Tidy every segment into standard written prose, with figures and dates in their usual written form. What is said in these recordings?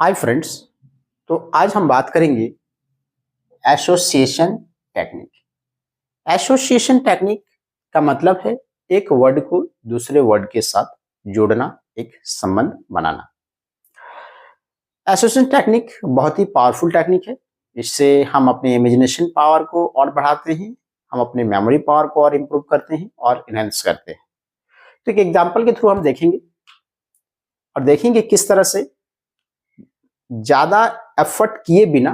Hi friends. तो आज हम बात करेंगे एसोसिएशन टेक्निक। एसोसिएशन टेक्निक का मतलब है एक वर्ड को दूसरे वर्ड के साथ जोड़ना, एक संबंध बनाना। एसोसिएशन टेक्निक बहुत ही पावरफुल टेक्निक है। इससे हम अपने इमेजिनेशन पावर को और बढ़ाते हैं, हम अपने मेमोरी पावर को और इम्प्रूव करते हैं और इनहेंस करते हैं। तो एक एग्जाम्पल के थ्रू हम देखेंगे और देखेंगे किस तरह से ज्यादा एफर्ट किए बिना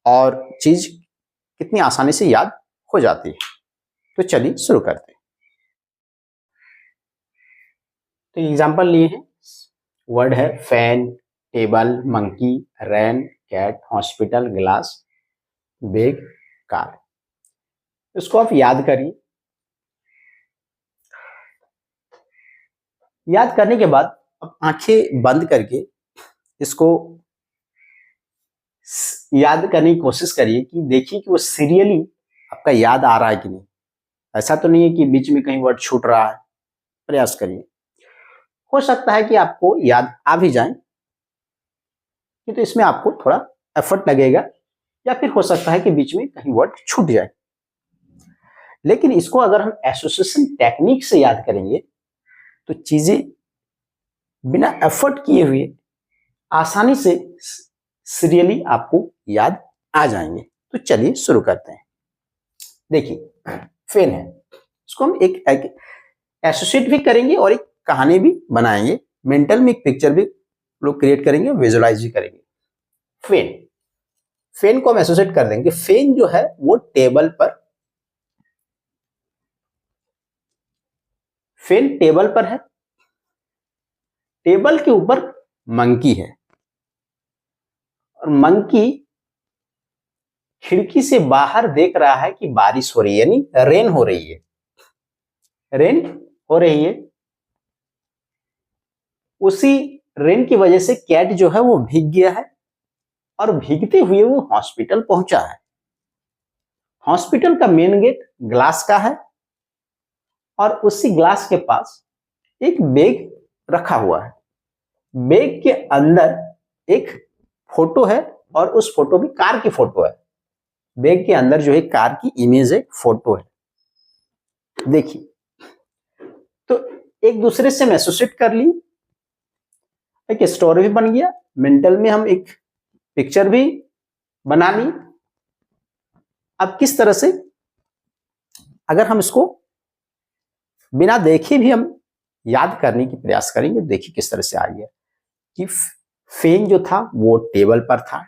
और चीज कितनी आसानी से याद हो जाती है। तो चलिए शुरू करते हैं। तो एग्जांपल लिए हैं, वर्ड है fan, table, monkey, rain, cat, hospital, glass, bag, car. इसको आप याद करिए। याद करने के बाद अब आंखें बंद करके इसको याद करने की कोशिश करिए कि देखिए कि वो सीरियली आपका याद आ रहा है कि नहीं। ऐसा तो नहीं है कि बीच में कहीं वर्ड छूट रहा है। प्रयास करिए। हो सकता है कि आपको याद आ भी जाए, तो इसमें आपको थोड़ा एफर्ट लगेगा, या फिर हो सकता है कि बीच में कहीं वर्ड छूट जाए। लेकिन इसको अगर हम एसोसिएशन टेक्निक से याद करेंगे तो चीजें बिना एफर्ट किए हुए आसानी से सीरियली आपको याद आ जाएंगे। तो चलिए शुरू करते हैं। देखिए फेन है, इसको हम एक एसोसिएट भी करेंगे और एक कहानी भी बनाएंगे। मेंटल में एक पिक्चर भी लोग क्रिएट करेंगे, विजुअलाइज भी करेंगे। फेन, फेन को हम एसोसिएट कर देंगे। फेन जो है वो टेबल पर, फेन टेबल पर है, टेबल के ऊपर मंकी है और मंकी खिड़की से बाहर देख रहा है कि बारिश हो रही है, यानी रेन हो रही है। रेन हो रही है। उसी रेन की वजह से कैट जो है वो भीग गया है और भीगते हुए वो हॉस्पिटल पहुंचा है। हॉस्पिटल का मेन गेट ग्लास का है और उसी ग्लास के पास एक बैग रखा हुआ है। बैग के अंदर एक फोटो है और उस फोटो भी कार की फोटो है। बैग के अंदर जो है कार की इमेज है, फोटो है। देखिए, तो एक दूसरे से हम एसोसिएट कर ली, एक स्टोरी भी बन गया, मेंटल में हम एक पिक्चर भी बना ली। अब किस तरह से अगर हम इसको बिना देखे भी हम याद करने की प्रयास करेंगे, देखिए किस तरह से आ गया कि फेन जो था वो टेबल पर था,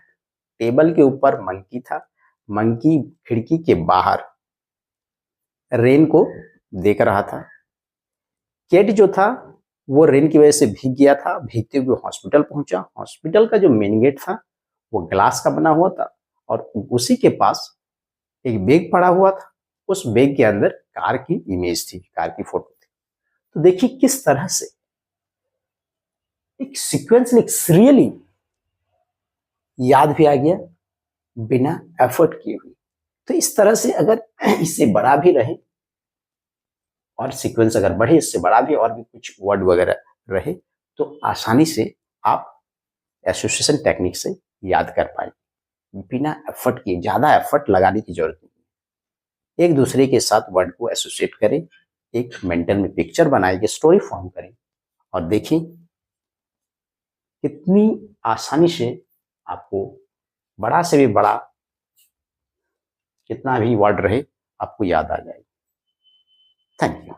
टेबल के ऊपर मंकी था, मंकी खिड़की के बाहर रेन को देख रहा था। कैट जो था वो रेन की वजह से भीग गया था, भीगते हुए हॉस्पिटल पहुंचा। हॉस्पिटल का जो मेन गेट था वो ग्लास का बना हुआ था और उसी के पास एक बैग पड़ा हुआ था। उस बैग के अंदर कार की इमेज थी, कार की फोटो थी। तो देखिए किस तरह से एक सीक्वेंस, एक सीरियली याद भी आ गया बिना एफर्ट किए हुए। तो इस तरह से अगर इससे बड़ा भी रहे और सीक्वेंस अगर बढ़े, इससे बड़ा भी और भी कुछ वर्ड वगैरह रहे, तो आसानी से आप एसोसिएशन टेक्निक से याद कर पाएंगे बिना एफर्ट किए। ज्यादा एफर्ट लगाने की जरूरत नहीं। एक दूसरे के साथ वर्ड को एसोसिएट करें, एक मेंटल में पिक्चर बनाएंगे, स्टोरी फॉर्म करें और देखें कितनी आसानी से आपको बड़ा से भी बड़ा कितना भी वर्ड रहे आपको याद आ जाएगा। Thank you.